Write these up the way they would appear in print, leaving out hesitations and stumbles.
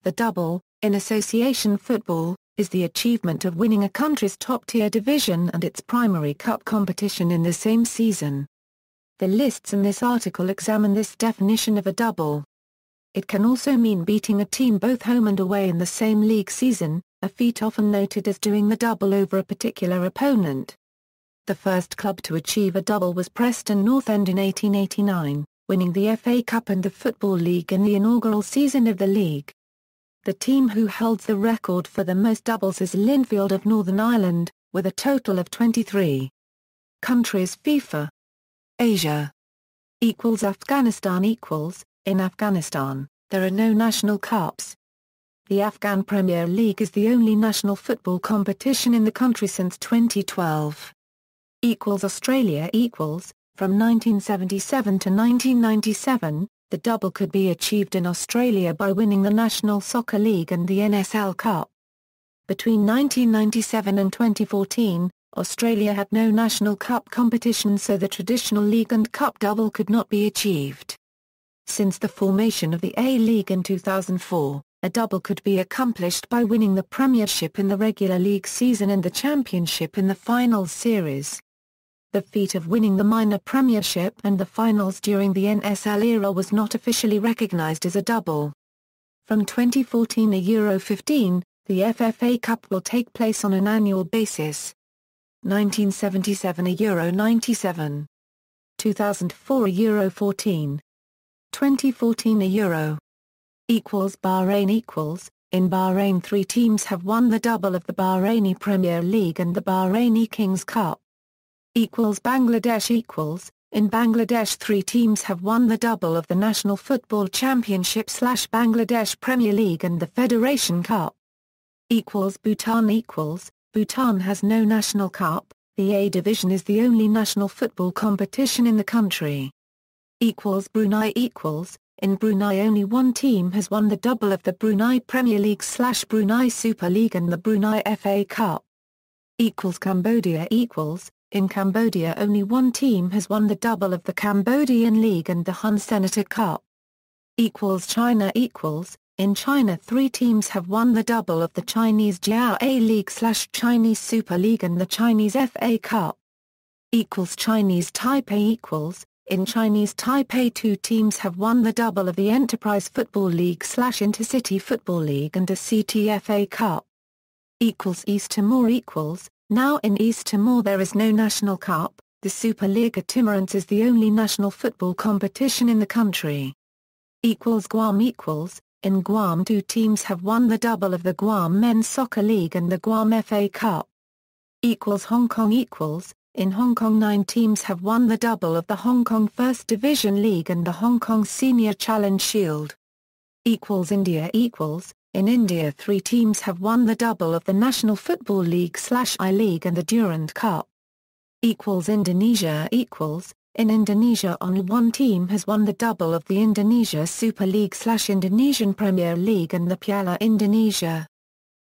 The double, in association football, is the achievement of winning a country's top-tier division and its primary cup competition in the same season. The lists in this article examine this definition of a double. It can also mean beating a team both home and away in the same league season, a feat often noted as doing the double over a particular opponent. The first club to achieve a double was Preston North End in 1889, winning the FA Cup and the Football League in the inaugural season of the league. The team who holds the record for the most doubles is Linfield of Northern Ireland, with a total of 23. Countries FIFA. Asia. Afghanistan. In Afghanistan, there are no national cups. The Afghan Premier League is the only national football competition in the country since 2012. Australia. From 1977 to 1997, the double could be achieved in Australia by winning the National Soccer League and the NSL Cup. Between 1997 and 2014, Australia had no national cup competition, so the traditional league and cup double could not be achieved. Since the formation of the A-League in 2004, a double could be accomplished by winning the Premiership in the regular league season and the Championship in the finals series. The feat of winning the minor Premiership and the finals during the NSL era was not officially recognised as a double. From 2014 to Euro 15, the FFA Cup will take place on an annual basis. 1977 a Euro 97. 2004 a Euro 14. 2014 a Euro. Bahrain. In Bahrain, 3 teams have won the double of the Bahraini Premier League and the Bahraini Kings Cup. Bangladesh. In Bangladesh, 3 teams have won the double of the National Football Championship / Bangladesh Premier League and the Federation Cup. Bhutan. Bhutan has no national cup. The A division is the only national football competition in the country. Brunei. In Brunei, only 1 team has won the double of the Brunei Premier League / Brunei Super League and the Brunei FA Cup. Cambodia. In Cambodia, only 1 team has won the double of the Cambodian League and the Hun Senator Cup. China. In China, 3 teams have won the double of the Chinese Jiao A League / Chinese Super League and the Chinese FA Cup. Chinese Taipei. In Chinese Taipei, 2 teams have won the double of the Enterprise Football League / Intercity Football League and the CTFA Cup. East Timor. Now in East Timor there is no national cup. The Superliga Timorense is the only national football competition in the country. Guam. In Guam, 2 teams have won the double of the Guam Men's Soccer League and the Guam FA Cup. Hong Kong. In Hong Kong, 9 teams have won the double of the Hong Kong First Division League and the Hong Kong Senior Challenge Shield. India. In India, 3 teams have won the double of the National Football League / I-League and the Durand Cup. Indonesia. In Indonesia, only 1 team has won the double of the Indonesia Super League / Indonesian Premier League and the Piala Indonesia.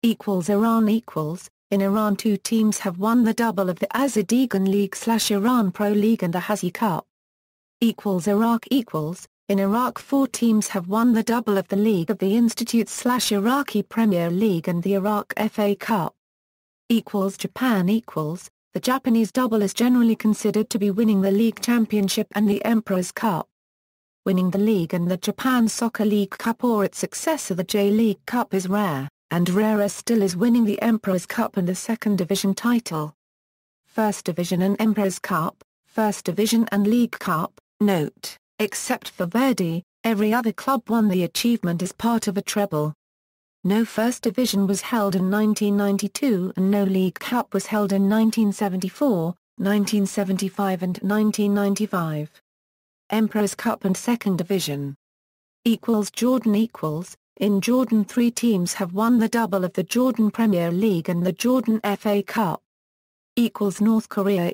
Iran. In Iran, 2 teams have won the double of the Azerbaijan League / Iran Pro League and the Hazi Cup. Iraq. In Iraq, 4 teams have won the double of the League of the Institutes / Iraqi Premier League and the Iraq FA Cup. Japan. The Japanese double is generally considered to be winning the League Championship and the Emperor's Cup. Winning the League and the Japan Soccer League Cup or its successor the J-League Cup is rare, and rarer still is winning the Emperor's Cup and the Second Division title. First Division and Emperor's Cup. First Division and League Cup. Note, except for Verdi, every other club won the achievement as part of a treble. No First Division was held in 1992 and no League Cup was held in 1974, 1975 and 1995. Emperor's Cup and Second Division. Jordan. In Jordan, 3 teams have won the double of the Jordan Premier League and the Jordan FA Cup. North Korea.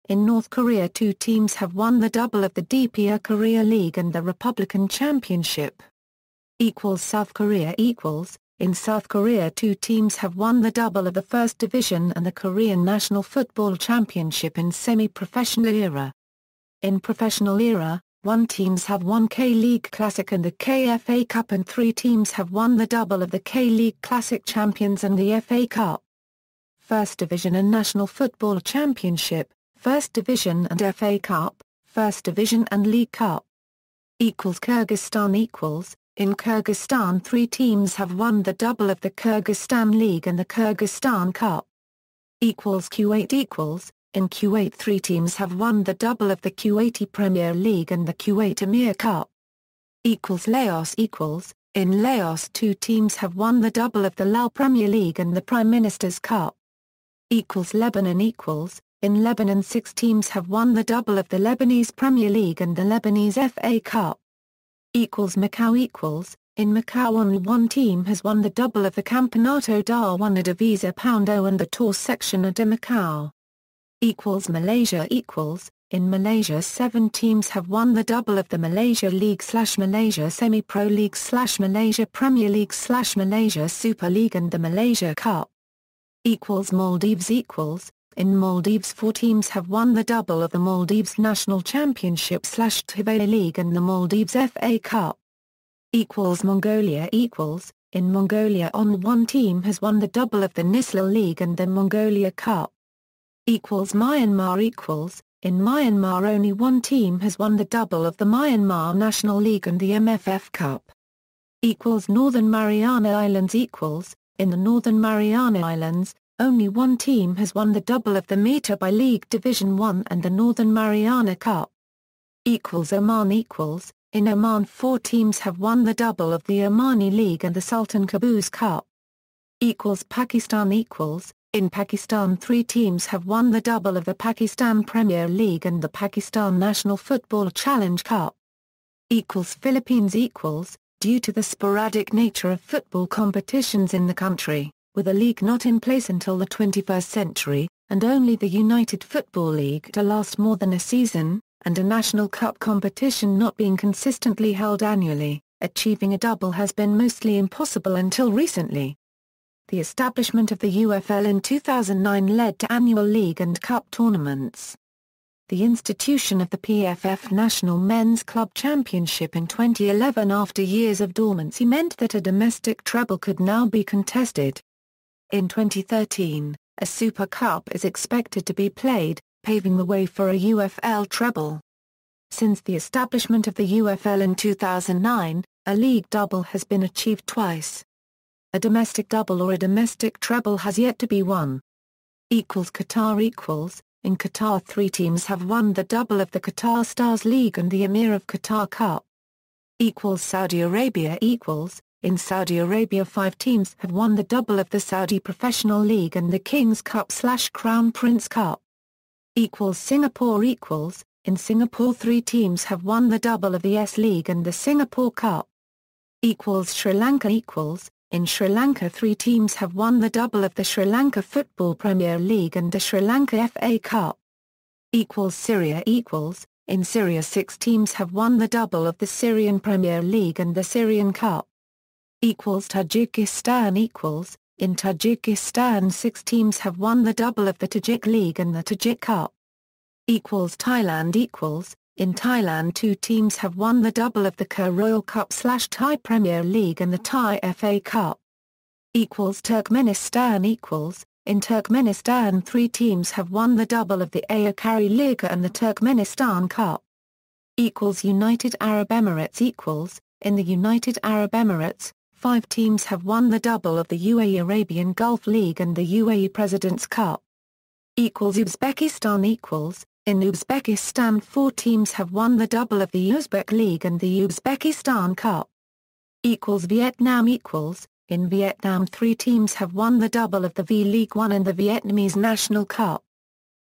In North Korea, 2 teams have won the double of the DPA Korea League and the Republican Championship. South Korea. In South Korea, 2 teams have won the double of the First Division and the Korean National Football Championship in semi-professional era. In professional era, 1 teams have won K-League Classic and the KFA Cup and 3 teams have won the double of the K-League Classic Champions and the FA Cup. First Division and National Football Championship, First Division and FA Cup, First Division and League Cup. Kyrgyzstan equals, in Kyrgyzstan 3 teams have won the double of the Kyrgyzstan League and the Kyrgyzstan Cup. Kuwait equals, in Kuwait 3 teams have won the double of the Kuwaiti Premier League and the Kuwait Emir Cup. Laos equals, in Laos 2 teams have won the double of the Lao Premier League and the Prime Minister's Cup. Lebanon equals, in Lebanon 6 teams have won the double of the Lebanese Premier League and the Lebanese FA Cup. Macau equals, in Macau only 1 team has won the double of the Campeonato da Divisa Poundo and the Tour Section de Macau. Malaysia equals, in Malaysia 7 teams have won the double of the Malaysia League/Malaysia Semi-Pro League/Malaysia Premier League/Malaysia Super League and the Malaysia Cup. Maldives equals, in Maldives 4 teams have won the double of the Maldives National Championship/Tivoli League and the Maldives FA Cup. Mongolia equals, in Mongolia only 1 team has won the double of the Nisla League and the Mongolia Cup. Myanmar equals, in Myanmar only 1 team has won the double of the Myanmar National League and the MFF Cup. Northern Mariana Islands equals, in the Northern Mariana Islands, only 1 team has won the double of the Meter by League Division 1 and the Northern Mariana Cup. Oman equals, in Oman 4 teams have won the double of the Omani League and the Sultan Qaboos Cup. Pakistan equals, in Pakistan 3 teams have won the double of the Pakistan Premier League and the Pakistan National Football Challenge Cup. Philippines equals, due to the sporadic nature of football competitions in the country, with a league not in place until the 21st century, and only the United Football League to last more than a season, and a national cup competition not being consistently held annually, achieving a double has been mostly impossible until recently. The establishment of the UFL in 2009 led to annual league and cup tournaments. The institution of the PFF National Men's Club Championship in 2011 after years of dormancy meant that a domestic treble could now be contested. In 2013, a Super Cup is expected to be played, paving the way for a UFL treble. Since the establishment of the UFL in 2009, a league double has been achieved twice. A domestic double or a domestic treble has yet to be won. Qatar equals, in Qatar 3 teams have won the double of the Qatar Stars League and the Emir of Qatar Cup. Saudi Arabia equals, in Saudi Arabia 5 teams have won the double of the Saudi Professional League and the King's Cup/Crown Prince Cup. Singapore equals, in Singapore 3 teams have won the double of the S League and the Singapore Cup. Sri Lanka equals, in Sri Lanka 3 teams have won the double of the Sri Lanka Football Premier League and the Sri Lanka FA Cup. Syria equals, in Syria 6 teams have won the double of the Syrian Premier League and the Syrian Cup. Tajikistan equals, in Tajikistan 6 teams have won the double of the Tajik League and the Tajik Cup. Thailand equals, in Thailand 2 teams have won the double of the Kerr Royal Cup/Thai Premier League and the Thai FA Cup. Turkmenistan equals, in Turkmenistan 3 teams have won the double of the Ayakari Liga and the Turkmenistan Cup. United Arab Emirates equals, in the United Arab Emirates, 5 teams have won the double of the UAE Arabian Gulf League and the UAE President's Cup. Uzbekistan equals, in Uzbekistan 4 teams have won the double of the Uzbek League and the Uzbekistan Cup. Vietnam equals, in Vietnam 3 teams have won the double of the V-League 1 and the Vietnamese National Cup.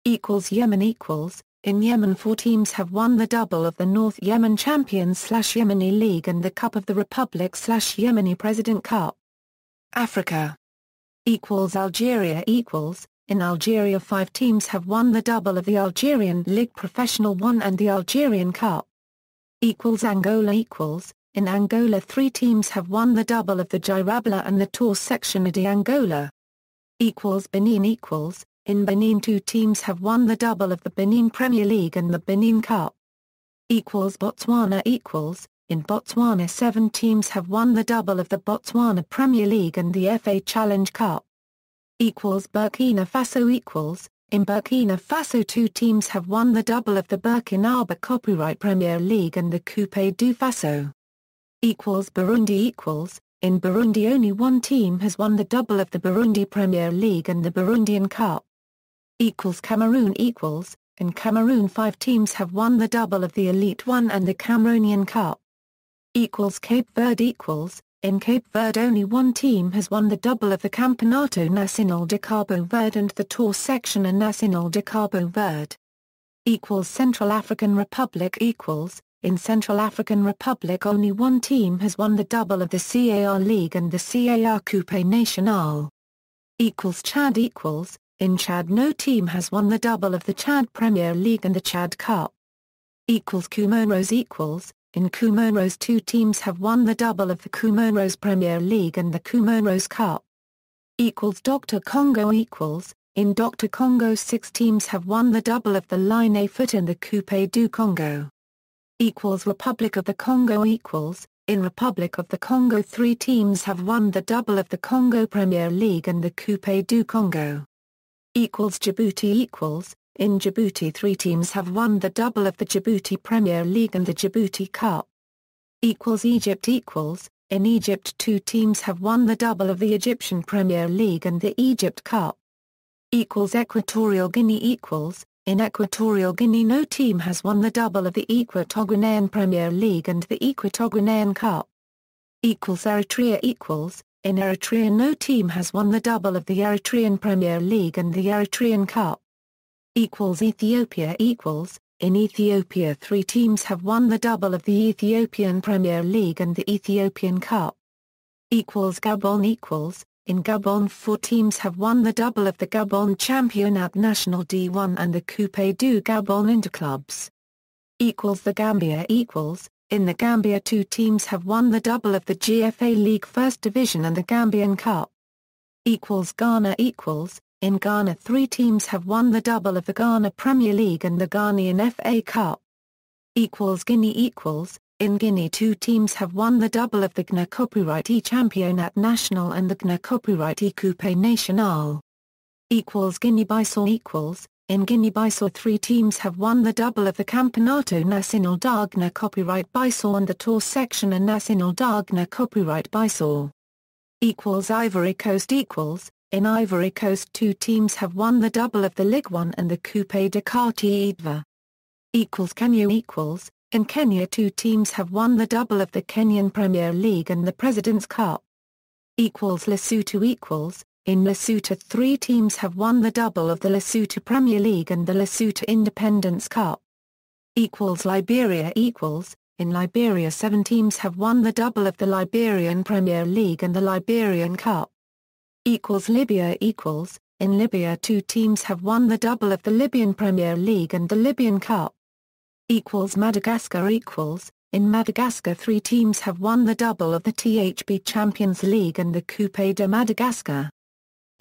Yemen equals, in Yemen 4 teams have won the double of the North Yemen Champions/Yemeni League and the Cup of the Republic/Yemeni President Cup. Africa Algeria equals, in Algeria 5 teams have won the double of the Algerian Ligue Professional 1 and the Algerian Cup. Angola equals, in Angola 3 teams have won the double of the Girabla and the Tour Section de Angola. Benin equals, in Benin 2 teams have won the double of the Benin Premier League and the Benin Cup. Botswana equals, in Botswana 7 teams have won the double of the Botswana Premier League and the FA Challenge Cup. Burkina Faso equals, in Burkina Faso 2 teams have won the double of the Burkinabe Copyright Premier League and the Coupe du Faso. Burundi equals, in Burundi only 1 team has won the double of the Burundi Premier League and the Burundian Cup. Cameroon equals, in Cameroon 5 teams have won the double of the Elite One and the Cameroonian Cup. Cape Verde equals, in Cape Verde only 1 team has won the double of the Campeonato Nacional de Cabo Verde and the Tour Seccional Nacional de Cabo Verde. Central African Republic equals, in Central African Republic only 1 team has won the double of the CAR League and the CAR Coupe Nationale. Chad equals, in Chad no team has won the double of the Chad Premier League and the Chad Cup. Comoros equals, in Comoros 2 teams have won the double of the Comoros Premier League and the Comoros Cup. Dr. Congo equals, in Dr. Congo 6 teams have won the double of the Line Foot and the Coupe du Congo. Republic of the Congo equals, in Republic of the Congo 3 teams have won the double of the Congo Premier League and the Coupe du Congo. Djibouti equals, in Djibouti 3 teams have won the double of the Djibouti Premier League and the Djibouti Cup. Egypt equals, in Egypt 2 teams have won the double of the Egyptian Premier League and the Egypt Cup. Equatorial Guinea equals, in Equatorial Guinea no team has won the double of the Equatoguinean Premier League and the Equatoguinean Cup. Eritrea equals, in Eritrea no team has won the double of the Eritrean Premier League and the Eritrean Cup. Ethiopia equals, in Ethiopia 3 teams have won the double of the Ethiopian Premier League and the Ethiopian Cup. Gabon equals, in Gabon 4 teams have won the double of the Gabon Championnat National D1 and the Coupe du Gabon Interclubs. The Gambia equals, in the Gambia 2 teams have won the double of the GFA League First Division and the Gambian Cup. Ghana equals, in Ghana 3 teams have won the double of the Ghana Premier League and the Ghanaian FA Cup. Guinea equals, in Guinea 2 teams have won the double of the GNA Copyright E Championnat National and the GNA Copyright E Coupe Nationale. Guinea-Bissau equals, in Guinea-Bissau 3 teams have won the double of the Campeonato Nacional da GNA Copyright Bissau and the Tour Seccional Nacional da GNA Copyright Bissau. Ivory Coast equals, in Ivory Coast 2 teams have won the double of the Ligue 1 and the Coupe de Quartier d'Ivoire. Kenya equals, in Kenya 2 teams have won the double of the Kenyan Premier League and the President's Cup. Lesotho equals, in Lesotho 3 teams have won the double of the Lesotho Premier League and the Lesotho Independence Cup. Liberia equals, in Liberia 7 teams have won the double of the Liberian Premier League and the Liberian Cup. Libya equals, in Libya 2 teams have won the double of the Libyan Premier League and the Libyan Cup. Madagascar equals, in Madagascar 3 teams have won the double of the THB Champions League and the Coupe de Madagascar.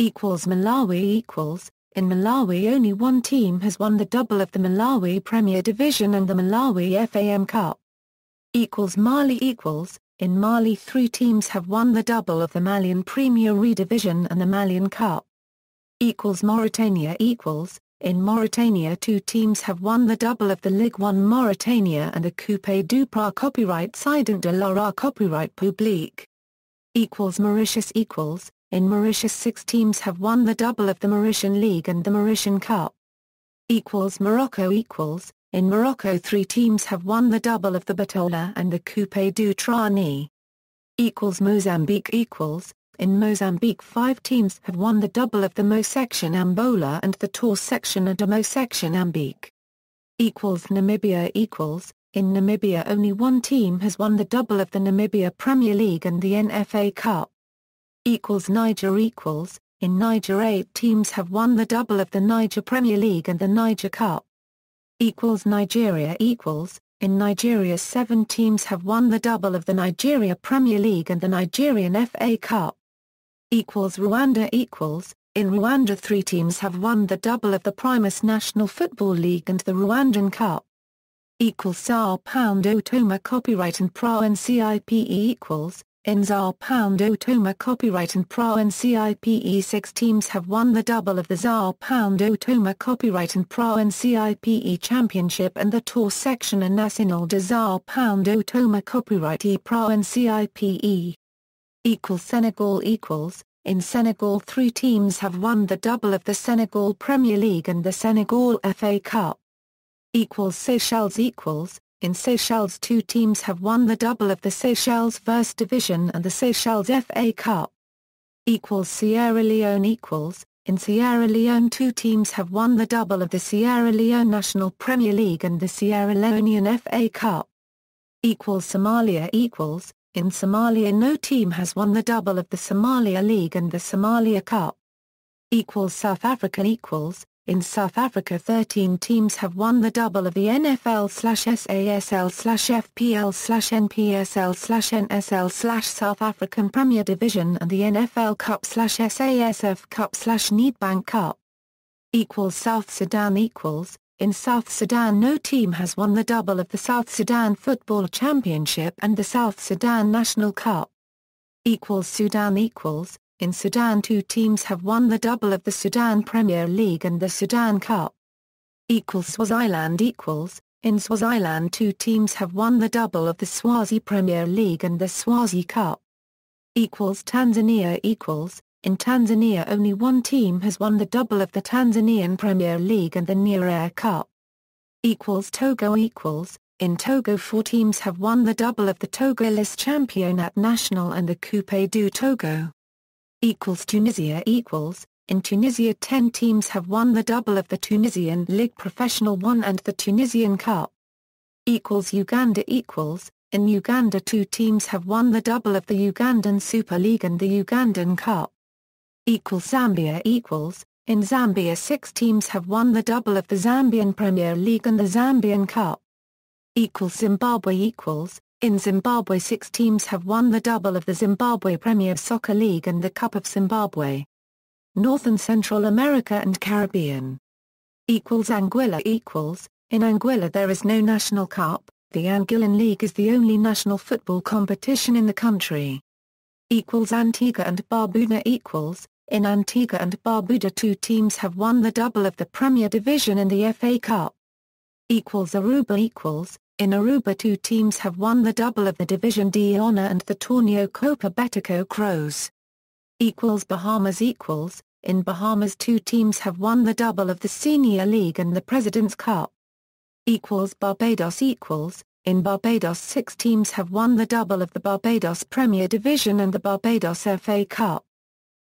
Malawi equals, in Malawi only 1 team has won the double of the Malawi Premier Division and the Malawi FAM Cup. Mali equals, in Mali 3 teams have won the double of the Malian Premier Division and the Malian Cup. Mauritania equals, in Mauritania 2 teams have won the double of the Ligue 1 Mauritania and the Coupe du Pra Copyright Cident de l'Ara Copyright Public. Mauritius equals, in Mauritius 6 teams have won the double of the Mauritian League and the Mauritian Cup. Morocco equals, in Morocco 3 teams have won the double of the Batola and the Coupe du Trani. Mozambique equals, in Mozambique 5 teams have won the double of the Mo-Section Ambola and the Tour Seccional de Mo-Section Ambique. Namibia equals, in Namibia only 1 team has won the double of the Namibia Premier League and the NFA Cup. Niger equals, in Niger 8 teams have won the double of the Niger Premier League and the Niger Cup. Nigeria equals, in Nigeria 7 teams have won the double of the Nigeria Premier League and the Nigerian FA Cup. Rwanda equals, in Rwanda 3 teams have won the double of the Primus National Football League and the Rwandan Cup. equals Sao Paulo Toma copyright and PRA and CIPE equals, in Sao Paulo Toma copyright and PRA and CIPE 6 teams have won the double of the Sao Paulo Toma copyright and PRA and CIPE championship and the Tour section and Nacional de Sao Paulo Toma copyright e PRA and CIPE. Equals Senegal equals, in Senegal 3 teams have won the double of the Senegal Premier League and the Senegal FA Cup. Equals Seychelles equals, in Seychelles 2 teams have won the double of the Seychelles First Division and the Seychelles FA Cup. Equals Sierra Leone equals, in Sierra Leone 2 teams have won the double of the Sierra Leone National Premier League and the Sierra Leonean FA Cup. Equals Somalia equals, in Somalia no team has won the double of the Somalia League and the Somalia Cup. Equals South Africa equals, in South Africa 13 teams have won the double of the NFL/SASL/FPL/NPSL/NSL/South African Premier Division and the NFL Cup/SASF Cup/Nedbank Cup. Equals South Sudan equals, in South Sudan no team has won the double of the South Sudan Football Championship and the South Sudan National Cup. Equals Sudan equals, in Sudan 2 teams have won the double of the Sudan Premier League and the Sudan Cup. Equals Swaziland equals, in Swaziland 2 teams have won the double of the Swazi Premier League and the Swazi Cup. Equals Tanzania equals, in Tanzania only 1 team has won the double of the Tanzanian Premier League and the Nyerere Cup. Equals Togo equals, in Togo 4 teams have won the double of the Togolese Championnat National and the Coupe du Togo. Equals Tunisia equals, in Tunisia 10 teams have won the double of the Tunisian Ligue Professional 1 and the Tunisian Cup. Equals Uganda equals, in Uganda 2 teams have won the double of the Ugandan Super League and the Ugandan Cup. Equals Zambia equals, in Zambia 6 teams have won the double of the Zambian Premier League and the Zambian Cup. Equals Zimbabwe equals, in Zimbabwe 6 teams have won the double of the Zimbabwe Premier Soccer League and the Cup of Zimbabwe. North and Central America and Caribbean. Equals Anguilla equals, in Anguilla there is no national cup, the Anguillan League is the only national football competition in the country. Equals Antigua and Barbuda equals, in Antigua and Barbuda 2 teams have won the double of the Premier Division and the FA Cup. Equals Aruba equals, in Aruba 2 teams have won the double of the Division de Honor and the Torneo Copa Betico Crows. Equals Bahamas equals, in Bahamas 2 teams have won the double of the Senior League and the President's Cup. Equals Barbados equals, in Barbados 6 teams have won the double of the Barbados Premier Division and the Barbados FA Cup.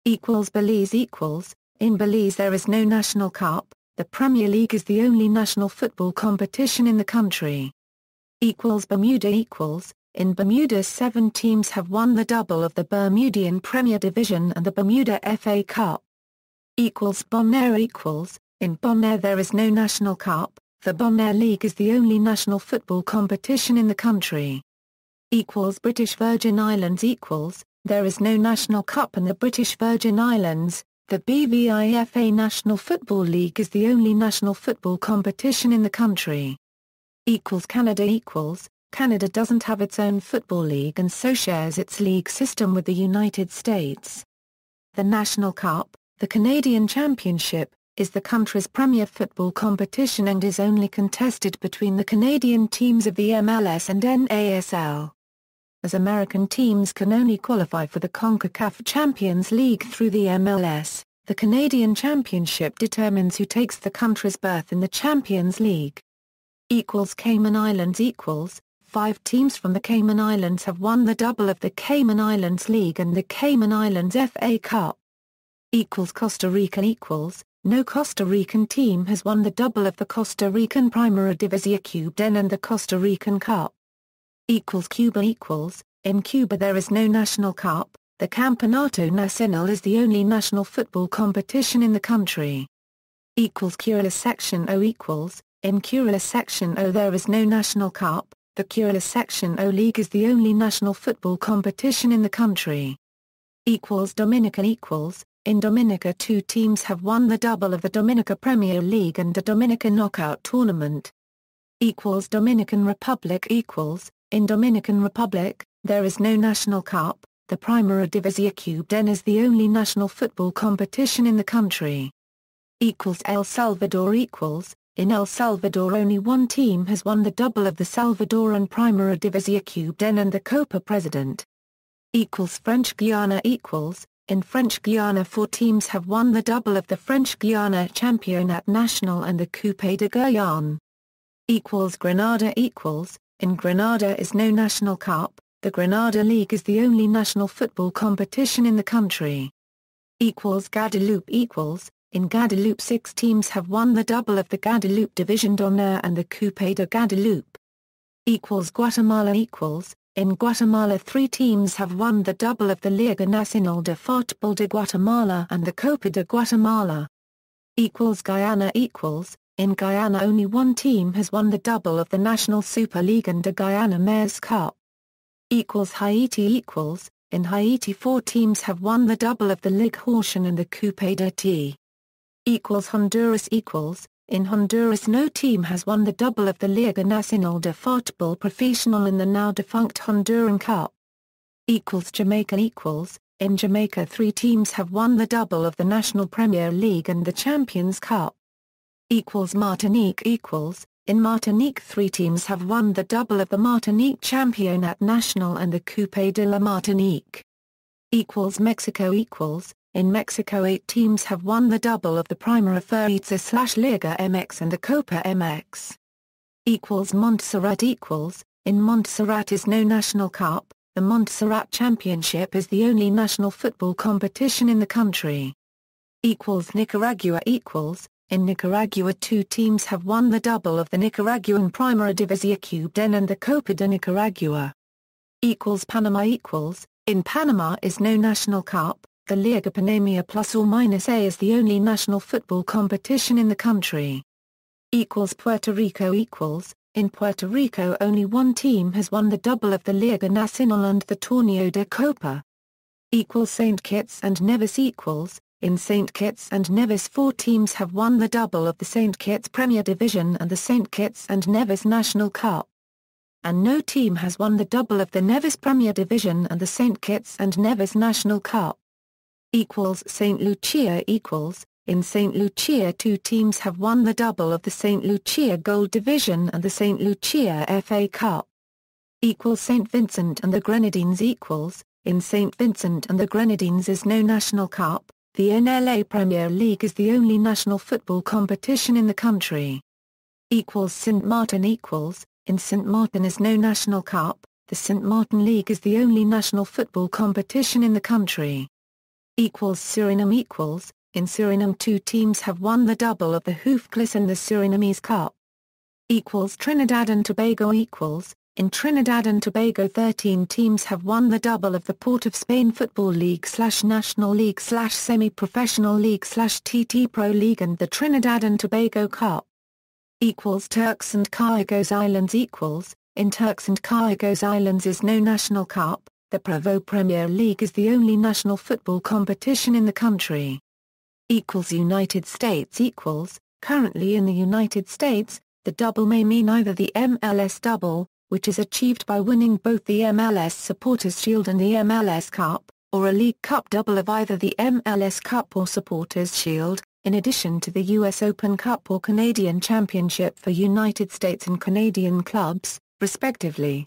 Equals Belize equals, in Belize there is no national cup, the Premier League is the only national football competition in the country. Equals Bermuda equals, in Bermuda 7 teams have won the double of the Bermudian Premier Division and the Bermuda FA Cup. Equals Bonaire equals, in Bonaire there is no national cup, the Bonaire League is the only national football competition in the country. Equals British Virgin Islands equals, there is no national cup in the British Virgin Islands, the BVIFA National Football League is the only national football competition in the country. Equals Canada equals, Canada doesn't have its own football league and so shares its league system with the United States. The National Cup, the Canadian Championship, is the country's premier football competition and is only contested between the Canadian teams of the MLS and NASL. As American teams can only qualify for the CONCACAF Champions League through the MLS, the Canadian Championship determines who takes the country's berth in the Champions League. Equals Cayman Islands equals, 5 teams from the Cayman Islands have won the double of the Cayman Islands League and the Cayman Islands FA Cup. Equals Costa Rica equals, no Costa Rican team has won the double of the Costa Rican Primera División Cubana and the Costa Rican Cup. Equals Cuba equals, in Cuba there is no national cup, the Campeonato Nacional is the only national football competition in the country. Equals Curacao Section O equals, in Curacao Section O there is no national cup, the Curacao Section O League is the only national football competition in the country. Equals Dominica equals, in Dominica 2 teams have won the double of the Dominica Premier League and the Dominica Knockout Tournament. Equals Dominican Republic equals, in Dominican Republic, there is no national cup. The Primera División Cubana is the only national football competition in the country. Equals El Salvador equals, in El Salvador only one team has won the double of the Salvadoran Primera División Cubana and the Copa President. Equals French Guiana equals, in French Guiana 4 teams have won the double of the French Guiana Championnat National and the Coupe de Guyane. Equals Grenada equals, in Grenada is no national cup. The Grenada League is the only national football competition in the country. Equals Guadeloupe equals, in Guadeloupe 6 teams have won the double of the Guadeloupe Division d'Honneur and the Coupe de Guadeloupe. Equals Guatemala equals, in Guatemala 3 teams have won the double of the Liga Nacional de Fútbol de Guatemala and the Copa de Guatemala. Equals Guyana equals, in Guyana only one team has won the double of the National Super League and the Guyana Mayor's Cup. Equals Haiti equals, in Haiti 4 teams have won the double of the Ligue Haitienne and the Coupe de T. Equals Honduras equals, in Honduras no team has won the double of the Liga Nacional de Fútbol Profesional and the now defunct Honduran Cup. Equals Jamaica equals, in Jamaica 3 teams have won the double of the National Premier League and the Champions Cup. Equals Martinique equals, in Martinique 3 teams have won the double of the Martinique Championnat National and the Coupe de la Martinique. Equals Mexico equals, in Mexico 8 teams have won the double of the Primera Fuerza/Liga MX and the Copa MX. Equals Montserrat equals, in Montserrat is no national cup. The Montserrat Championship is the only national football competition in the country. Equals Nicaragua equals, in Nicaragua 2 teams have won the double of the Nicaraguan Primera División Cubana and the Copa de Nicaragua. Equals Panama equals, in Panama is no national cup. The Liga Panamá +or-A is the only national football competition in the country. Equals Puerto Rico equals, in Puerto Rico only one team has won the double of the Liga Nacional and the Torneo de Copa. Equals St. Kitts and Nevis equals, in St. Kitts and Nevis 4 teams have won the double of the St. Kitts Premier Division and the St. Kitts and Nevis National Cup. And no team has won the double of the Nevis Premier Division and the St. Kitts and Nevis National Cup. Equals St. Lucia equals, in St. Lucia 2 teams have won the double of the St. Lucia Gold Division and the St. Lucia FA Cup. Equals St. Vincent and the Grenadines equals, in St. Vincent and the Grenadines is no national cup. The NLA Premier League is the only national football competition in the country. Equals St. Martin equals, in St. Martin is no national cup. The St. Martin League is the only national football competition in the country. Equals Suriname equals, in Suriname 2 teams have won the double of the Hoofdklasse and the Surinamese Cup. Equals Trinidad and Tobago equals, in Trinidad and Tobago 13 teams have won the double of the Port of Spain Football League/National League/Semi-Professional League/TT Pro League and the Trinidad and Tobago Cup. Equals Turks and Caicos Islands equals, in Turks and Caicos Islands is no national cup. The Provo Premier League is the only national football competition in the country. Equals United States equals, currently in the United States, the double may mean either the MLS double, which is achieved by winning both the MLS Supporters Shield and the MLS Cup, or a League Cup double of either the MLS Cup or Supporters Shield, in addition to the US Open Cup or Canadian Championship for United States and Canadian clubs, respectively.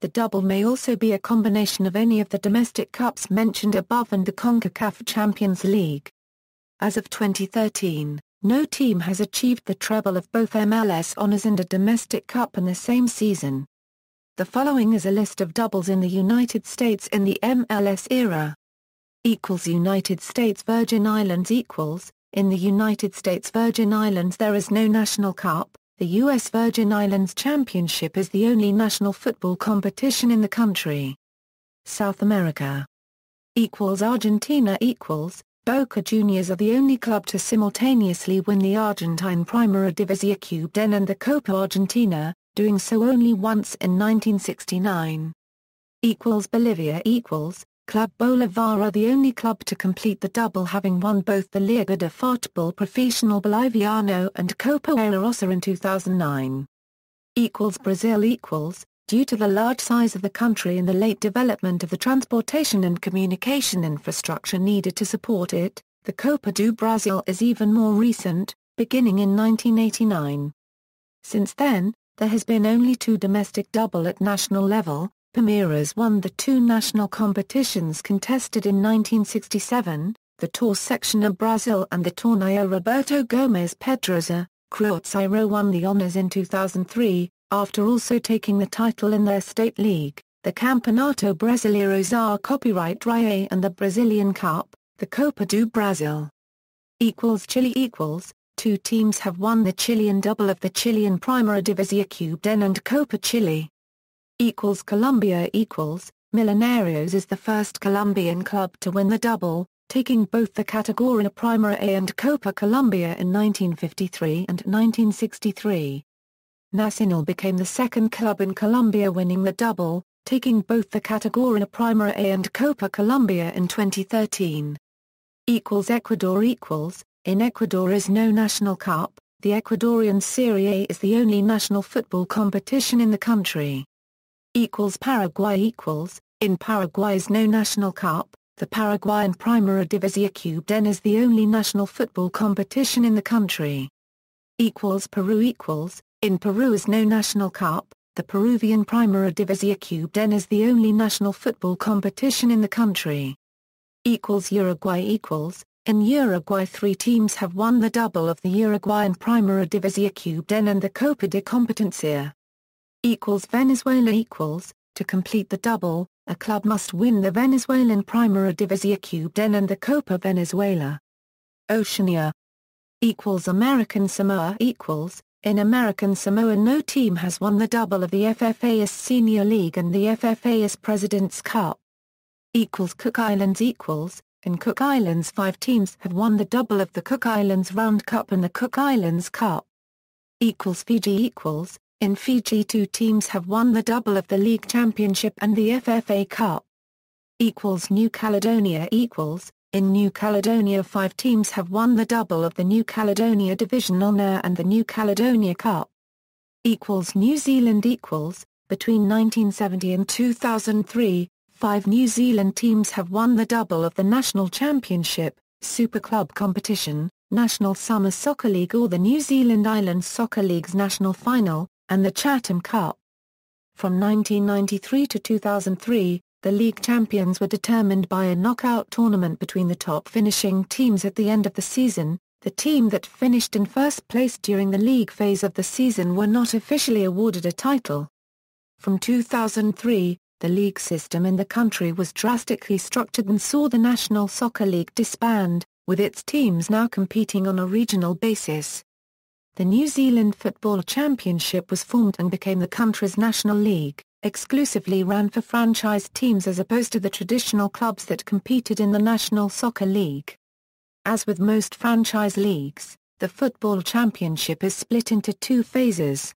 The double may also be a combination of any of the domestic cups mentioned above and the CONCACAF Champions League. As of 2013, no team has achieved the treble of both MLS honors and a domestic cup in the same season. The following is a list of doubles in the United States in the MLS era. Equals United States Virgin Islands equals, in the United States Virgin Islands there is no national cup. The U.S. Virgin Islands Championship is the only national football competition in the country. South America. Equals Argentina equals, Boca Juniors are the only club to simultaneously win the Argentine Primera División Cubana and the Copa Argentina, doing so only once in 1969. Equals Bolivia equals, Club Bolívar are the only club to complete the double, having won both the Liga de Fútbol Profesional Boliviano and Copa Rosa in 2009. Equals Brazil equals, due to the large size of the country and the late development of the transportation and communication infrastructure needed to support it, the Copa do Brasil is even more recent, beginning in 1989. Since then, there has been only two domestic double at national level. Palmeiras won the two national competitions contested in 1967, the Torneio Brasil and the Torneio Roberto Gomes Pedrosa. Cruzeiro won the honors in 2003, after also taking the title in their state league, the Campeonato Brasileiro XR Copyright RIA and the Brazilian Cup, the Copa do Brasil. Chile equals, two teams have won the Chilean double of the Chilean Primera División Cubden and Copa Chile. Colombia equals, Millonarios is the first Colombian club to win the double, taking both the Categoría Primera A and Copa Colombia in 1953 and 1963. Nacional became the second club in Colombia winning the double, taking both the Categoría Primera A and Copa Colombia in 2013. Ecuador equals, in Ecuador is no national cup, the Ecuadorian Serie A is the only national football competition in the country. Paraguay equals, in Paraguay is no national cup, the Paraguayan Primera División Cubden is the only national football competition in the country. Peru equals, in Peru is no national cup, the Peruvian Primera División Cubden is the only national football competition in the country. Uruguay equals, in Uruguay three teams have won the double of the Uruguayan Primera División Cubden and the Copa de Competencia. Venezuela equals, to complete the double, a club must win the Venezuelan Primera División Cubden and the Copa Venezuela. Oceania equals American Samoa equals, in American Samoa no team has won the double of the FFA's Senior League and the FFA's President's Cup. Cook Islands equals, in Cook Islands 5 teams have won the double of the Cook Islands Round Cup and the Cook Islands Cup. Fiji equals, in Fiji 2 teams have won the double of the League Championship and the FFA Cup. New Caledonia equals, in New Caledonia 5 teams have won the double of the New Caledonia Division Honour and the New Caledonia Cup. New Zealand equals, between 1970 and 2003, 5 New Zealand teams have won the double of the National Championship, Super Club Competition, National Summer Soccer League or the New Zealand Islands Soccer League's National Final, and the Chatham Cup. From 1993 to 2003, the league champions were determined by a knockout tournament between the top finishing teams at the end of the season. The team that finished in first place during the league phase of the season were not officially awarded a title. From 2003, the league system in the country was drastically structured and saw the National Soccer League disband, with its teams now competing on a regional basis. The New Zealand Football Championship was formed and became the country's national league, exclusively ran for franchise teams as opposed to the traditional clubs that competed in the National Soccer League. As with most franchise leagues, the Football Championship is split into 2 phases.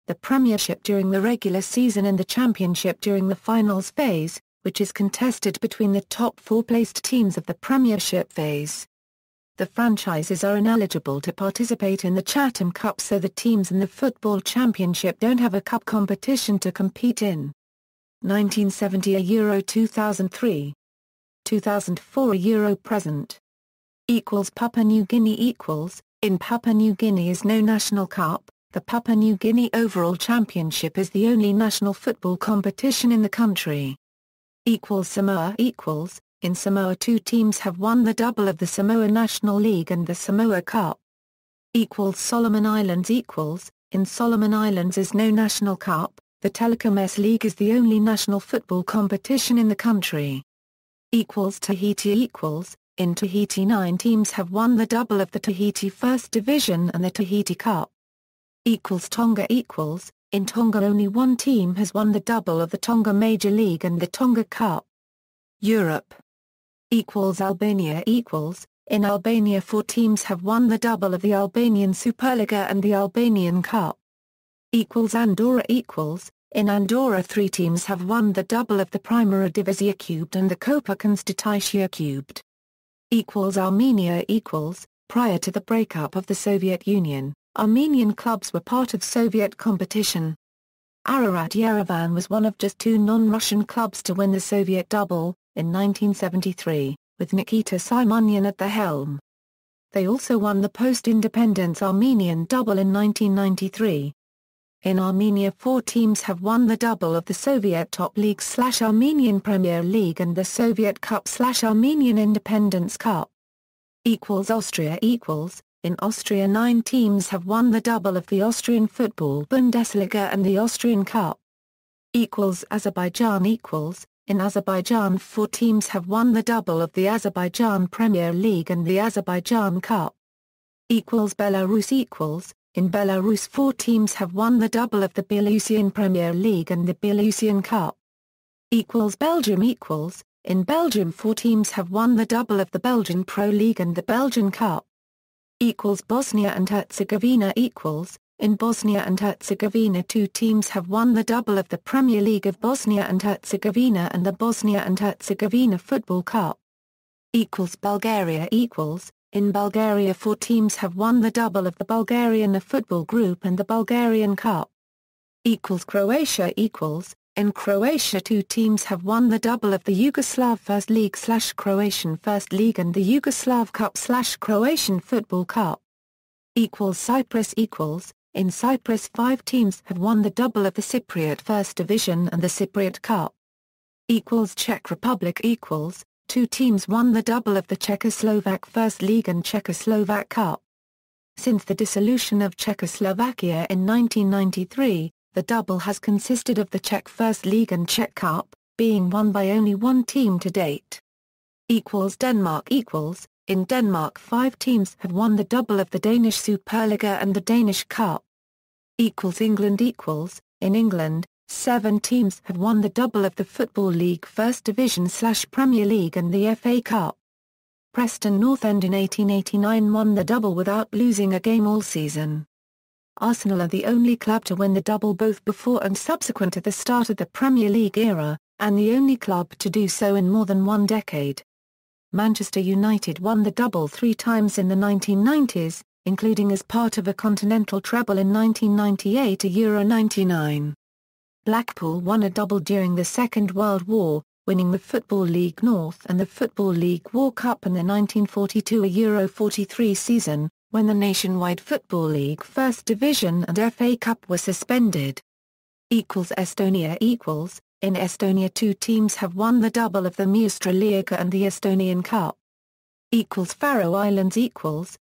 The Premiership during the regular season and the Championship during the finals phase, which is contested between the top 4 placed teams of the Premiership phase. The franchises are ineligible to participate in the Chatham Cup, so the teams in the Football Championship don't have a cup competition to compete in. 1970 a Euro 2003. 2004 a Euro present. Papua New Guinea equals, in Papua New Guinea is no national cup, the Papua New Guinea Overall Championship is the only national football competition in the country. Samoa equals, in Samoa 2 teams have won the double of the Samoa National League and the Samoa Cup. Solomon Islands equals, in Solomon Islands is no national cup, the Telecom S League is the only national football competition in the country. Tahiti equals, in Tahiti 9 teams have won the double of the Tahiti First Division and the Tahiti Cup. Tonga equals, in Tonga only 1 team has won the double of the Tonga Major League and the Tonga Cup. Europe Albania equals, in Albania 4 teams have won the double of the Albanian Superliga and the Albanian Cup. Andorra equals, in Andorra 3 teams have won the double of the Primera División Cubed and the Copa Constitución Cubed. Armenia equals, prior to the breakup of the Soviet Union, Armenian clubs were part of Soviet competition. Ararat Yerevan was one of just two non-Russian clubs to win the Soviet double, in 1973, with Nikita Simonyan at the helm. They also won the post-independence Armenian double in 1993. In Armenia 4 teams have won the double of the Soviet Top League/Armenian Premier League and the Soviet Cup/Armenian Independence Cup. Austria In Austria 9 teams have won the double of the Austrian Football Bundesliga and the Austrian Cup. Azerbaijan In Azerbaijan 4 teams have won the double of the Azerbaijan Premier League and the Azerbaijan Cup. Belarus In Belarus 4 teams have won the double of the Belarusian Premier League and the Belarusian Cup. Belgium In Belgium 4 teams have won the double of the Belgian Pro League and the Belgian Cup. Bosnia and Herzegovina In Bosnia and Herzegovina 2 teams have won the double of the Premier League of Bosnia and Herzegovina and the Bosnia and Herzegovina Football Cup. Bulgaria In Bulgaria 4 teams have won the double of the Bulgarian Football Group and the Bulgarian Cup. Croatia In Croatia 2 teams have won the double of the Yugoslav First League/Croatian First League and the Yugoslav Cup/Croatian Football Cup. Cyprus In Cyprus 5 teams have won the double of the Cypriot First Division and the Cypriot Cup. Czech Republic 2 teams won the double of the Czechoslovak First League and Czechoslovak Cup. Since the dissolution of Czechoslovakia in 1993, the double has consisted of the Czech First League and Czech Cup, being won by only one team to date. Denmark In Denmark 5 teams have won the double of the Danish Superliga and the Danish Cup. England In England, 7 teams have won the double of the Football League First Division/Premier League and the FA Cup. Preston North End in 1889 won the double without losing a game all season. Arsenal are the only club to win the double both before and subsequent to the start of the Premier League era, and the only club to do so in more than 1 decade. Manchester United won the double 3 times in the 1990s, including as part of a continental treble in 1998 to Euro 99. Blackpool won a double during the Second World War, winning the Football League North and the Football League War Cup in the 1942 Euro 43 season, when the Nationwide Football League First Division and FA Cup were suspended. Estonia In Estonia 2 teams have won the double of the Muistra Liiga and the Estonian Cup. Faroe Islands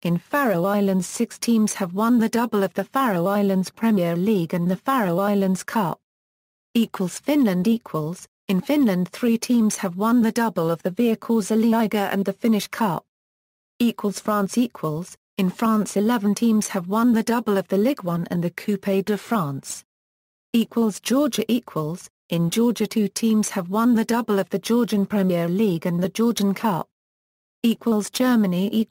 In Faroe Islands 6 teams have won the double of the Faroe Islands Premier League and the Faroe Islands Cup. Finland In Finland 3 teams have won the double of the Viacorsa Liiga and the Finnish Cup. France In France 11 teams have won the double of the Ligue 1 and the Coupe de France. Georgia In Georgia 2 teams have won the double of the Georgian Premier League and the Georgian Cup. Germany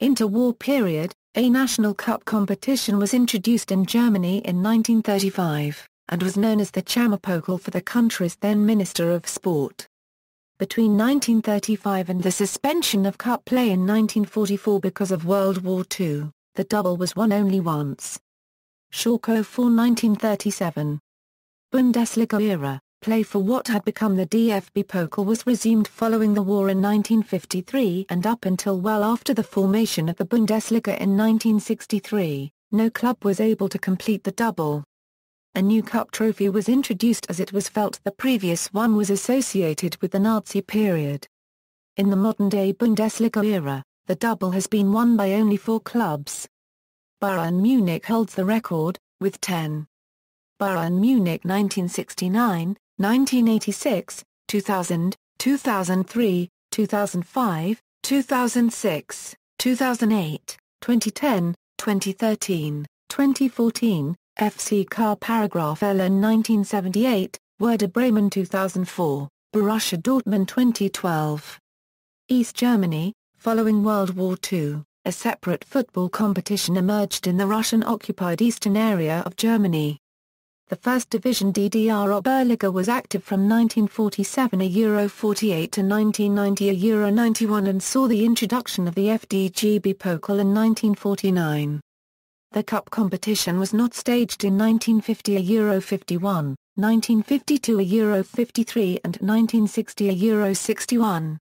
Interwar period, a national cup competition was introduced in Germany in 1935, and was known as the Chammerpokal for the country's then Minister of Sport. Between 1935 and the suspension of cup play in 1944 because of World War II, the double was won only once. Schalke 4 1937. Bundesliga era, play for what had become the DFB Pokal was resumed following the war in 1953 and up until well after the formation of the Bundesliga in 1963, no club was able to complete the double. A new cup trophy was introduced as it was felt the previous one was associated with the Nazi period. In the modern-day Bundesliga era, the double has been won by only 4 clubs. Bayern Munich holds the record, with 10. Bayern Munich 1969, 1986, 2000, 2003, 2005, 2006, 2008, 2010, 2013, 2014, FC Car Paragraph Ln 1978, Werder Bremen 2004, Borussia Dortmund 2012. East Germany, following World War II, a separate football competition emerged in the Russian-occupied eastern area of Germany. The First Division DDR Oberliga was active from 1947 Euro 48 to 1990 Euro 91 and saw the introduction of the FDGB Pokal in 1949. The cup competition was not staged in 1950 a Euro 51, 1952 a Euro 53 and 1960 a Euro 61.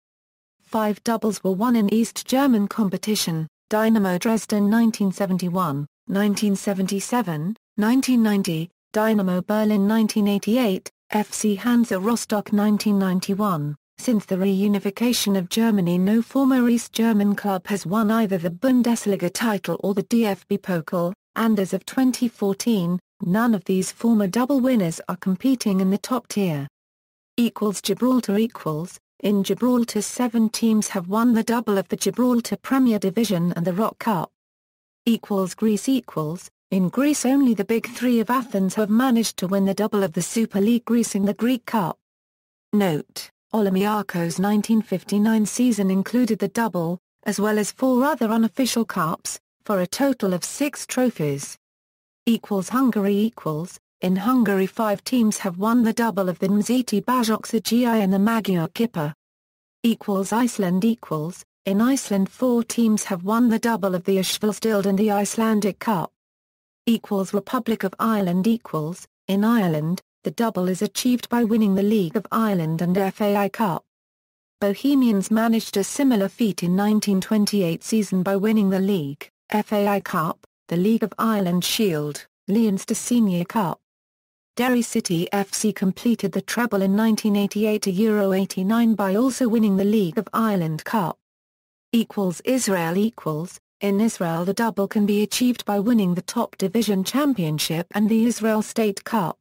5 doubles were won in East German competition: Dynamo Dresden 1971, 1977, 1990, Dynamo Berlin 1988, FC Hansa Rostock 1991. Since the reunification of Germany, no former East German club has won either the Bundesliga title or the DFB Pokal, and as of 2014, none of these former double winners are competing in the top tier. Gibraltar In Gibraltar 7 teams have won the double of the Gibraltar Premier Division and the Rock Cup. Greece In Greece only the Big Three of Athens have managed to win the double of the Super League Greece in the Greek Cup. Note: Olympiacos' 1959 season included the double, as well as 4 other unofficial cups, for a total of 6 trophies. Hungary In Hungary 5 teams have won the double of the Nemzeti Bajnoksági and the Magyar Kupa. Iceland In Iceland 4 teams have won the double of the Íslandsdeild and the Icelandic Cup. Republic of Ireland In Ireland, the double is achieved by winning the League of Ireland and FAI Cup. Bohemians managed a similar feat in 1928 season by winning the League, FAI Cup, the League of Ireland Shield, Leinster Senior Cup. Derry City FC completed the treble in 1988 to Euro 89 by also winning the League of Ireland Cup. Israel In Israel the double can be achieved by winning the top division championship and the Israel State Cup.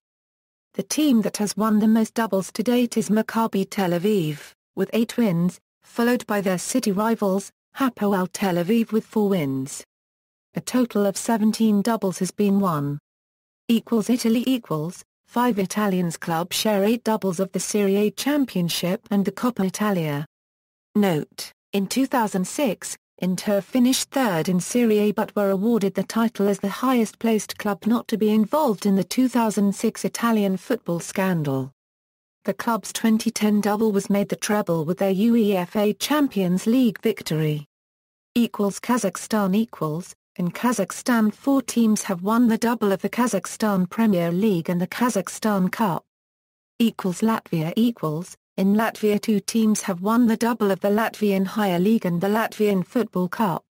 The team that has won the most doubles to date is Maccabi Tel Aviv, with 8 wins, followed by their city rivals, Hapoel Tel Aviv with 4 wins. A total of 17 doubles has been won. Italy 5 Italians clubs share 8 doubles of the Serie A Championship and the Coppa Italia. Note: in 2006, Inter finished 3rd in Serie A but were awarded the title as the highest-placed club not to be involved in the 2006 Italian football scandal. The club's 2010 double was made the treble with their UEFA Champions League victory. Kazakhstan In Kazakhstan 4 teams have won the double of the Kazakhstan Premier League and the Kazakhstan Cup. Latvia In Latvia 2 teams have won the double of the Latvian Higher League and the Latvian Football Cup.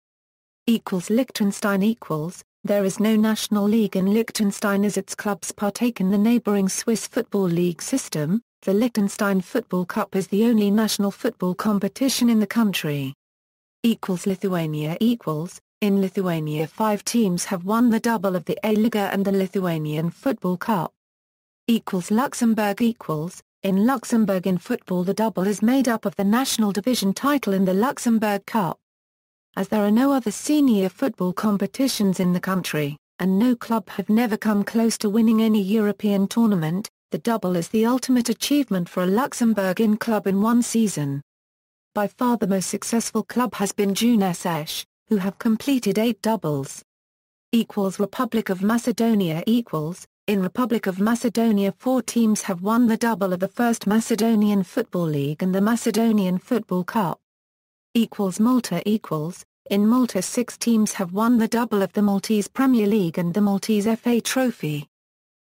Liechtenstein There is no national league in Liechtenstein as its clubs partake in the neighbouring Swiss Football League system. The Liechtenstein Football Cup is the only national football competition in the country. Lithuania In Lithuania 5 teams have won the double of the A-Liga and the Lithuanian Football Cup. Luxembourg In Luxembourg in football the double is made up of the national division title and the Luxembourg Cup. As there are no other senior football competitions in the country, and no club have never come close to winning any European tournament, the double is the ultimate achievement for a Luxembourgian club in one season. By far the most successful club has been Junasesh, who have completed 8 doubles. Republic of Macedonia In Republic of Macedonia 4 teams have won the double of the First Macedonian Football League and the Macedonian Football Cup. Malta In Malta 6 teams have won the double of the Maltese Premier League and the Maltese FA Trophy.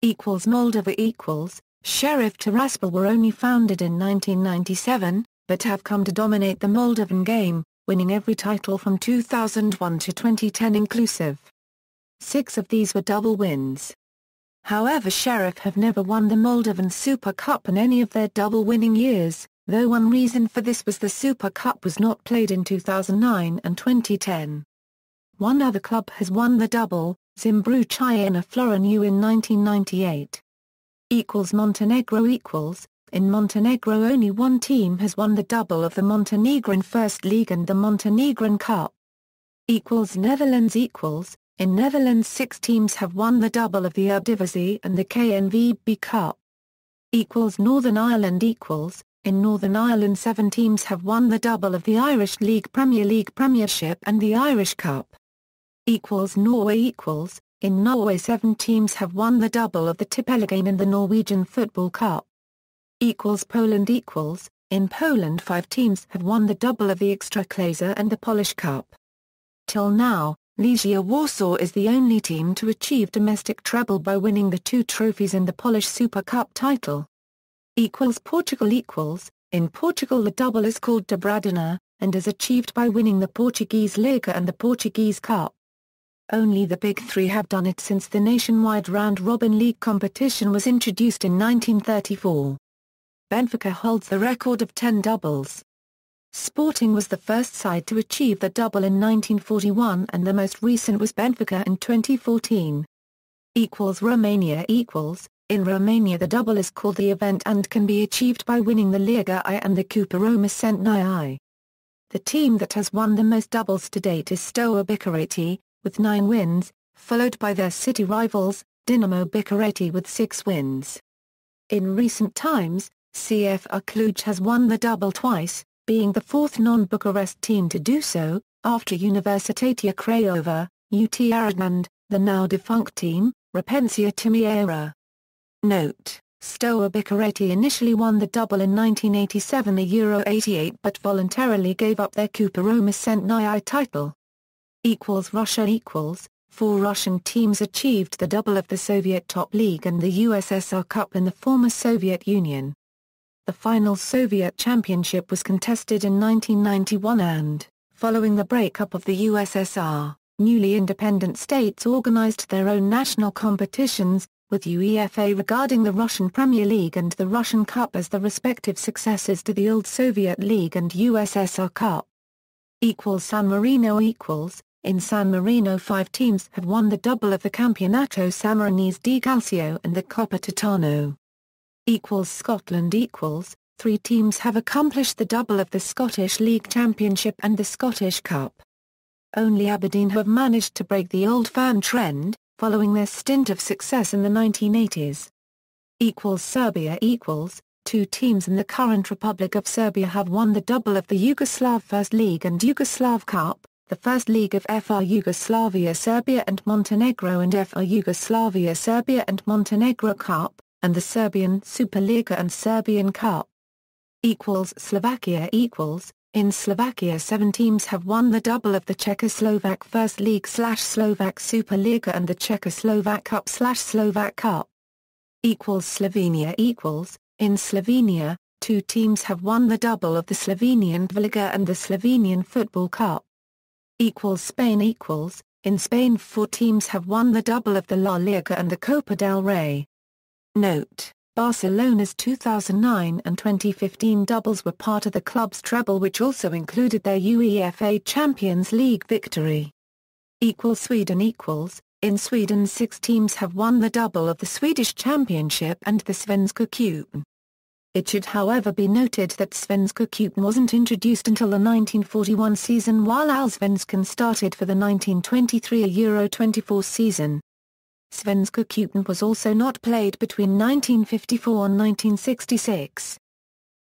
Moldova Sheriff Tiraspol were only founded in 1997, but have come to dominate the Moldovan game, winning every title from 2001 to 2010 inclusive. 6 of these were double wins. However, Sheriff have never won the Moldovan Super Cup in any of their double-winning years, though one reason for this was the Super Cup was not played in 2009 and 2010. One other club has won the double, Zimbru Chayana Floreniu in 1998. Montenegro In Montenegro only one team has won the double of the Montenegrin First League and the Montenegrin Cup. Netherlands In Netherlands 6 teams have won the double of the Eredivisie and the KNVB Cup. Northern Ireland In Northern Ireland 7 teams have won the double of the Irish League Premiership and the Irish Cup. Norway In Norway 7 teams have won the double of the Tippeligaen and the Norwegian Football Cup. Poland In Poland 5 teams have won the double of the Ekstraklasa and the Polish Cup. Till now, Legia Warsaw is the only team to achieve domestic treble by winning the two trophies and the Polish Super Cup title. Portugal. In Portugal the double is called Dobradina, and is achieved by winning the Portuguese Liga and the Portuguese Cup. Only the Big Three have done it since the nationwide round-robin league competition was introduced in 1934. Benfica holds the record of 10 doubles. Sporting was the first side to achieve the double in 1941 and the most recent was Benfica in 2014. Romania. In Romania the double is called the event and can be achieved by winning the Liga I and the Cupa Roma Centenai I. The team that has won the most doubles to date is Steaua Bucuresti, with 9 wins, followed by their city rivals, Dinamo Bucuresti with 6 wins. In recent times, CFR Cluj has won the double twice, being the fourth non-Bucharest team to do so, after Universitatea Craiova, UT Arad, the now-defunct team, Repensia Timișoara. Note: Steaua Bucuresti initially won the double in 1987 Euro 88 but voluntarily gave up their Cupa Roma Centenai I title. Russia. 4 Russian teams achieved the double of the Soviet Top League and the USSR Cup in the former Soviet Union. The final Soviet championship was contested in 1991 and, following the breakup of the USSR, newly independent states organized their own national competitions, with UEFA regarding the Russian Premier League and the Russian Cup as the respective successors to the old Soviet League and USSR Cup. San Marino. In San Marino 5 teams have won the double of the Campionato Sammarinese di Calcio and the Coppa Titano. Scotland. 3 teams have accomplished the double of the Scottish League Championship and the Scottish Cup. Only Aberdeen have managed to break the old fan trend, following their stint of success in the 1980s. Serbia. 2 teams in the current Republic of Serbia have won the double of the Yugoslav First League and Yugoslav Cup, the First League of FR Yugoslavia Serbia and Montenegro and FR Yugoslavia Serbia and Montenegro Cup, and the Serbian Superliga and Serbian Cup. Slovakia. In Slovakia 7 teams have won the double of the Czechoslovak First League/Slovak Superliga and the Czechoslovak Cup/Slovak Cup. Slovenia. In Slovenia, 2 teams have won the double of the Slovenian Liga and the Slovenian Football Cup. Spain. In Spain 4 teams have won the double of the La Liga and the Copa del Rey. Note: Barcelona's 2009 and 2015 doubles were part of the club's treble which also included their UEFA Champions League victory. Sweden. In Sweden 6 teams have won the double of the Swedish Championship and the Svenska Cupen. It should however be noted that Svenska Cupen wasn't introduced until the 1941 season while Allsvenskan started for the 1923 Euro 24 season. Svenska Cupen was also not played between 1954 and 1966.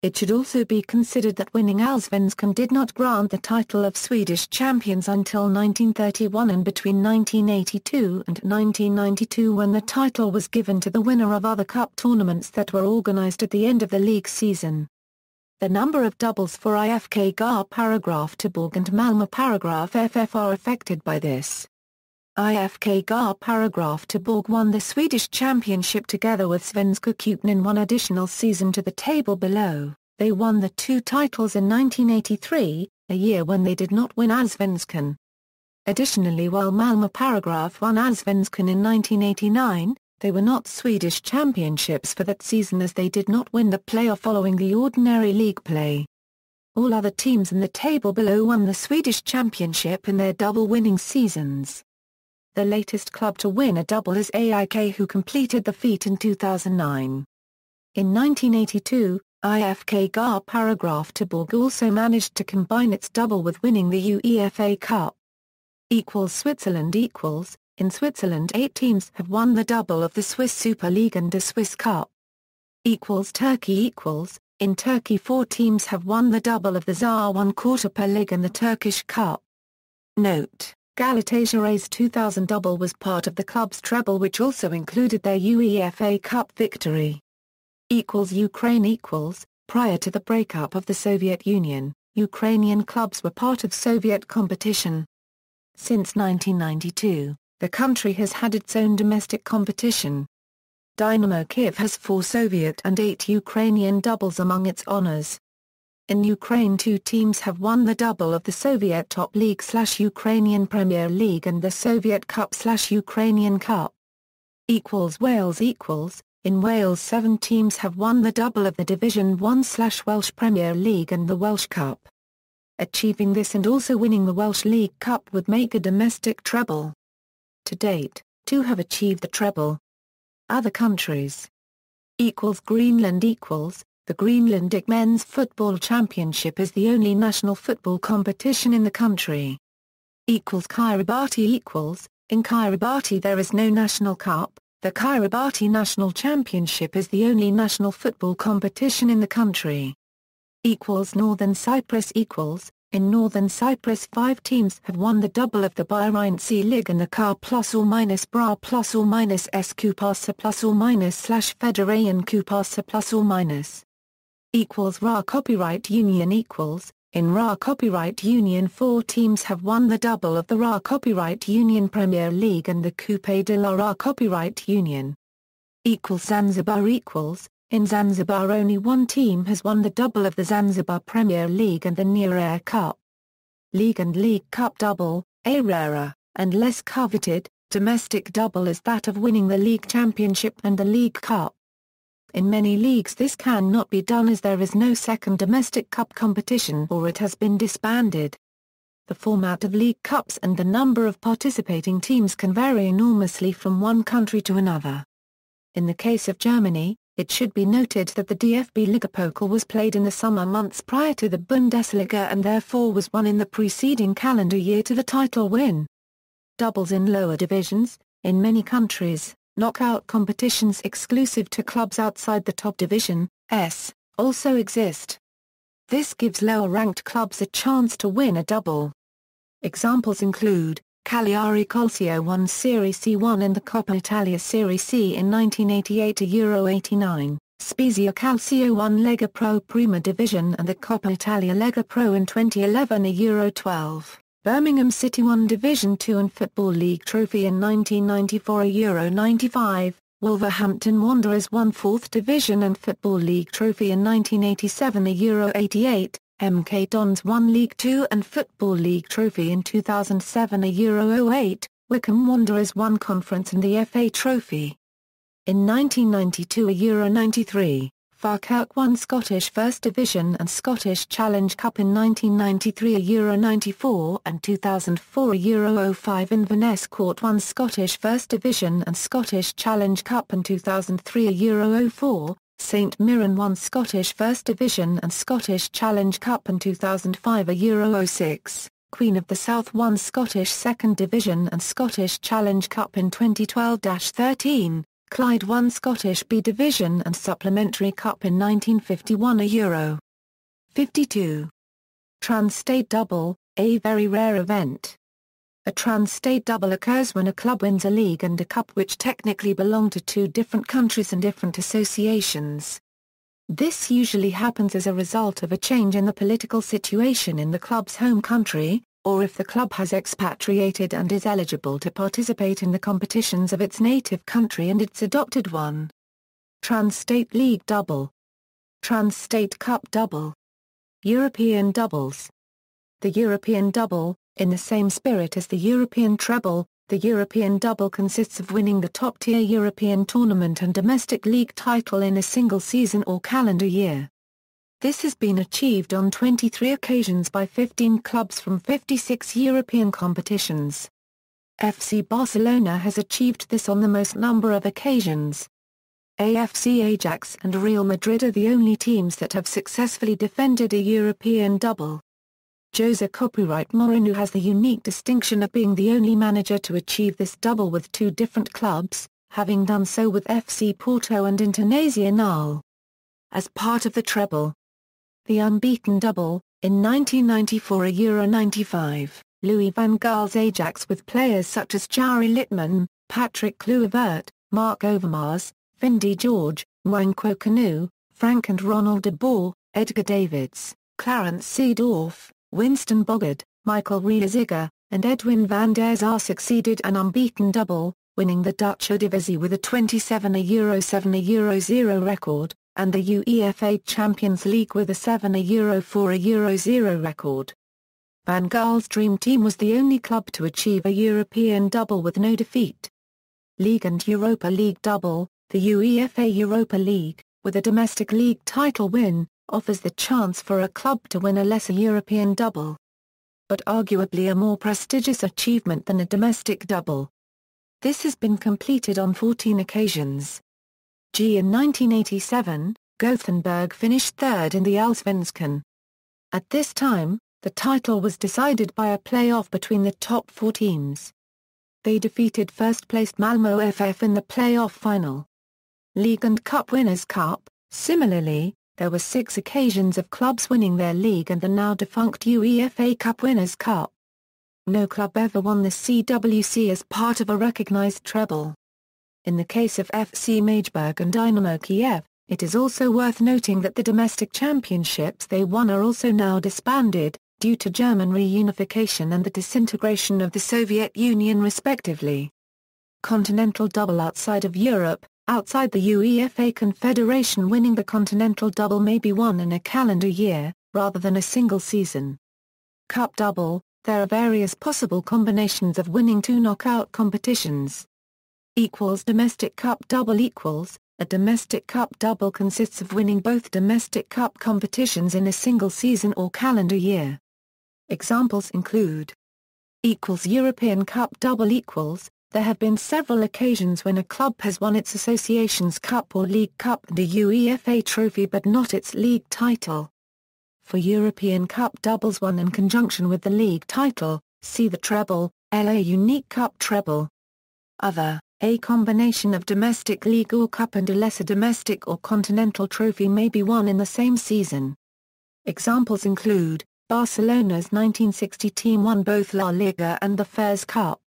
It should also be considered that winning Allsvenskan did not grant the title of Swedish champions until 1931 and between 1982 and 1992 when the title was given to the winner of other cup tournaments that were organized at the end of the league season. The number of doubles for IFK Gar Paragraph Tuborg and Malmö Paragraph FF are affected by this. IFK Gar Paragraph Tuborg won the Swedish Championship together with Svenska Cupen in one additional season to the table below. They won the 2 titles in 1983, a year when they did not win Allsvenskan. Additionally, while Malmö Paragraph won Allsvenskan in 1989, they were not Swedish championships for that season as they did not win the playoff following the ordinary league play. All other teams in the table below won the Swedish Championship in their double-winning seasons. The latest club to win a double is AIK, who completed the feat in 2009. In 1982, IFK Gar Paragraph Tuborg also managed to combine its double with winning the UEFA Cup. Switzerland. In Switzerland 8 teams have won the double of the Swiss Super League and the Swiss Cup. Turkey. In Turkey 4 teams have won the double of the Zar 1/4 League and the Turkish Cup. Note: Galatasaray's 2000 double was part of the club's treble which also included their UEFA Cup victory. Ukraine. Prior to the breakup of the Soviet Union, Ukrainian clubs were part of Soviet competition. Since 1992, the country has had its own domestic competition. Dynamo Kyiv has 4 Soviet and 8 Ukrainian doubles among its honors. In Ukraine, 2 teams have won the double of the Soviet Top League/Ukrainian Premier League and the Soviet Cup/Ukrainian Cup. Wales In Wales, 7 teams have won the double of the Division 1/Welsh Premier League and the Welsh Cup. Achieving this and also winning the Welsh League Cup would make a domestic treble. To date, 2 have achieved the treble. Other countries. Greenland The Greenlandic Men's Football Championship is the only national football competition in the country. Kiribati In Kiribati there is no national cup. The Kiribati National Championship is the only national football competition in the country. Northern Cyprus In Northern Cyprus, 5 teams have won the double of the Bahrain Sea League and the Car +/- Bra +/- Kupasa +/- Federayan Kupasa +/- Ra Copyright Union In Ra Copyright Union, 4 teams have won the double of the Ra Copyright Union Premier League and the Coupe de la Ra Copyright Union. Zanzibar In Zanzibar, only 1 team has won the double of the Zanzibar Premier League and the Nyerere Cup. League and League Cup double, a rarer, and less coveted, domestic double is that of winning the League Championship and the League Cup. In many leagues this cannot be done as there is no second domestic cup competition or it has been disbanded. The format of League Cups and the number of participating teams can vary enormously from one country to another. In the case of Germany, it should be noted that the DFB Ligapokal was played in the summer months prior to the Bundesliga and therefore was won in the preceding calendar year to the title win. Doubles in lower divisions. In many countries, knockout competitions exclusive to clubs outside the top division, S, also exist. This gives lower-ranked clubs a chance to win a double. Examples include Cagliari Calcio won Serie C1 and the Coppa Italia Serie C in 1988 to Euro 89, Spezia Calcio won Lega Pro Prima Division and the Coppa Italia Lega Pro in 2011 a Euro 12, Birmingham City won Division 2 and Football League Trophy in 1994 a Euro 95, Wolverhampton Wanderers won 4th Division and Football League Trophy in 1987 a Euro 88, MK Dons won League 2 and Football League Trophy in 2007 a Euro 08, Wycombe Wanderers won Conference and the FA Trophy. In 1992 a Euro 93, Falkirk won Scottish First Division and Scottish Challenge Cup in 1993 a Euro 94 and 2004 a Euro 05 Inverness Court won Scottish First Division and Scottish Challenge Cup in 2003 a Euro 04, St Mirren won Scottish First Division and Scottish Challenge Cup in 2005 a Euro 06, Queen of the South won Scottish Second Division and Scottish Challenge Cup in 2012-13, Clyde won Scottish B Division and Supplementary Cup in 1951 a Euro 52. Trans-state double, a very rare event. A trans-state double occurs when a club wins a league and a cup which technically belong to 2 different countries and different associations. This usually happens as a result of a change in the political situation in the club's home country, or if the club has expatriated and is eligible to participate in the competitions of its native country and its adopted one. Trans-state league double. Trans-state cup double. European doubles. The European double, in the same spirit as the European treble, the European double consists of winning the top-tier European tournament and domestic league title in a single season or calendar year. This has been achieved on 23 occasions by 15 clubs from 56 European competitions. FC Barcelona has achieved this on the most number of occasions. AFC Ajax and Real Madrid are the only teams that have successfully defended a European double. Jose Copyright Mourinho has the unique distinction of being the only manager to achieve this double with 2 different clubs, having done so with FC Porto and Internazionale. As part of the treble, the Unbeaten Double, in 1994 a Euro 95, Louis van Gaal's Ajax with players such as Jari Litmanen, Patrick Kluivert, Marc Overmars, Findy George, Nwankwo Kanu, Frank and Ronald de Boer, Edgar Davids, Clarence Seedorf, Winston Bogarde, Michael Reisiger, and Edwin van der Sar succeeded an unbeaten double, winning the Dutch Eredivisie with a 27-7-0 record, and the UEFA Champions League with a 7-4-0 record. Van Gaal's dream team was the only club to achieve a European double with no defeat. League and Europa League double. The UEFA Europa League, with a domestic league title win, offers the chance for a club to win a lesser European double. But arguably a more prestigious achievement than a domestic double. This has been completed on 14 occasions. In 1987, Gothenburg finished third in the Allsvenskan. At this time, the title was decided by a play-off between the top 4 teams. They defeated first-placed Malmö FF in the play-off final. League and Cup Winners' Cup. Similarly, there were 6 occasions of clubs winning their league and the now-defunct UEFA Cup Winners' Cup. No club ever won the CWC as part of a recognized treble. In the case of FC Magdeburg and Dynamo Kiev, it is also worth noting that the domestic championships they won are also now disbanded, due to German reunification and the disintegration of the Soviet Union respectively. Continental double outside of Europe. Outside the UEFA Confederation, winning the Continental Double may be won in a calendar year, rather than a single season. Cup Double. There are various possible combinations of winning 2 knockout competitions. Domestic Cup Double. A domestic cup double consists of winning both domestic cup competitions in a single season or calendar year. Examples include European Cup Double. There have been several occasions when a club has won its Associations Cup or League Cup and a UEFA trophy but not its league title. For European Cup doubles won in conjunction with the league title, see the treble, LA Unique Cup treble. Other, a combination of domestic league or cup and a lesser domestic or continental trophy may be won in the same season. Examples include, Barcelona's 1960 team won both La Liga and the Fairs Cup.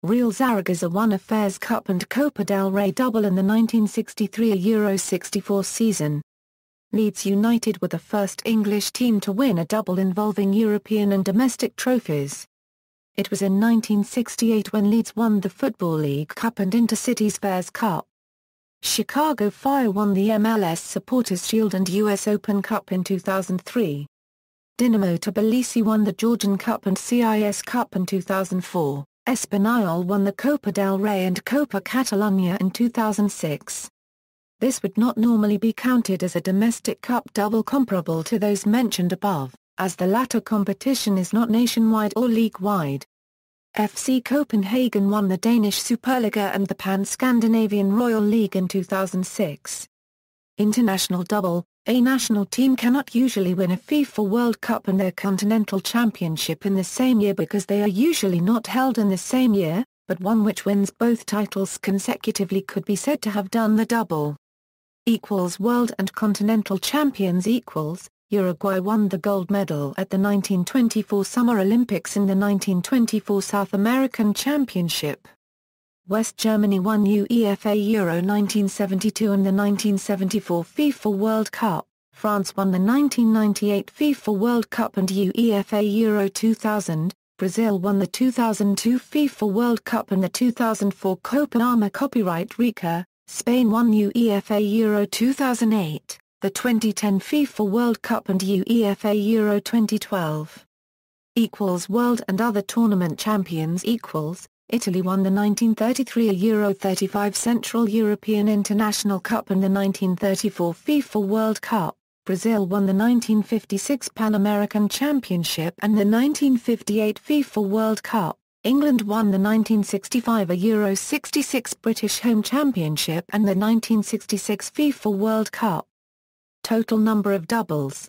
Real Zaragoza won a Fairs Cup and Copa del Rey double in the 1963 Euro 64 season. Leeds United were the first English team to win a double involving European and domestic trophies. It was in 1968 when Leeds won the Football League Cup and Intercities Fairs Cup. Chicago Fire won the MLS Supporters Shield and US Open Cup in 2003. Dinamo Tbilisi won the Georgian Cup and CIS Cup in 2004. Espanyol won the Copa del Rey and Copa Catalunya in 2006. This would not normally be counted as a domestic cup double comparable to those mentioned above, as the latter competition is not nationwide or league-wide. FC Copenhagen won the Danish Superliga and the Pan-Scandinavian Royal League in 2006. International double. A national team cannot usually win a FIFA World Cup and their Continental Championship in the same year because they are usually not held in the same year, but one which wins both titles consecutively could be said to have done the double. World and Continental Champions. Uruguay won the gold medal at the 1924 Summer Olympics and the 1924 South American Championship. West Germany won UEFA Euro 1972 and the 1974 FIFA World Cup. France won the 1998 FIFA World Cup and UEFA Euro 2000. Brazil won the 2002 FIFA World Cup and the 2004 Copa Arma. Copyright Rica. Spain won UEFA Euro 2008, the 2010 FIFA World Cup and UEFA Euro 2012. World and other tournament champions. Italy won the 1933 Euro 35 Central European International Cup and the 1934 FIFA World Cup. Brazil won the 1956 Pan American Championship and the 1958 FIFA World Cup. England won the 1965 Euro 66 British Home Championship and the 1966 FIFA World Cup. Total number of doubles.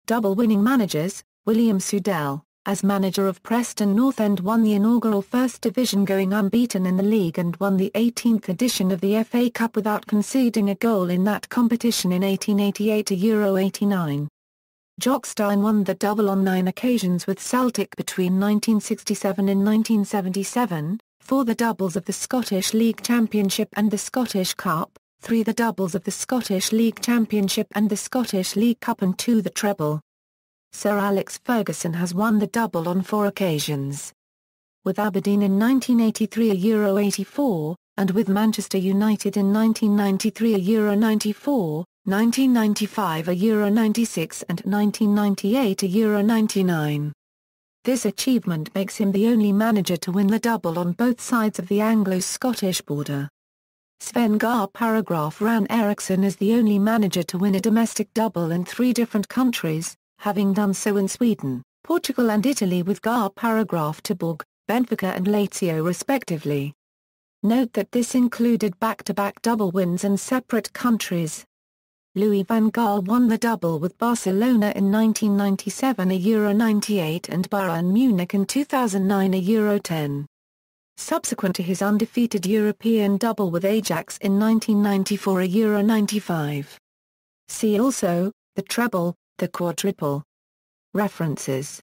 Double winning managers. William Sudell, as manager of Preston North End, won the inaugural First Division going unbeaten in the league and won the 18th edition of the FA Cup without conceding a goal in that competition in 1888 to Euro 89. Jock Stein won the double on 9 occasions with Celtic between 1967 and 1977, 4 the doubles of the Scottish League Championship and the Scottish Cup, 3 the doubles of the Scottish League Championship and the Scottish League Cup and 2 the treble. Sir Alex Ferguson has won the double on 4 occasions. with Aberdeen in 1983 a Euro 84, and with Manchester United in 1993 a Euro 94, 1995 a Euro 96 and 1998 a Euro 99. This achievement makes him the only manager to win the double on both sides of the Anglo-Scottish border. Sven Ran Eriksson is the only manager to win a domestic double in 3 different countries, having done so in Sweden, Portugal and Italy with Töteborg, Benfica and Lazio respectively. Note that this included back-to-back double wins in separate countries. Louis van Gaal won the double with Barcelona in 1997 a Euro 98 and Bayern Munich in 2009 a Euro 10. Subsequent to his undefeated European double with Ajax in 1994 a Euro 95. See also, the treble, the quadruple. References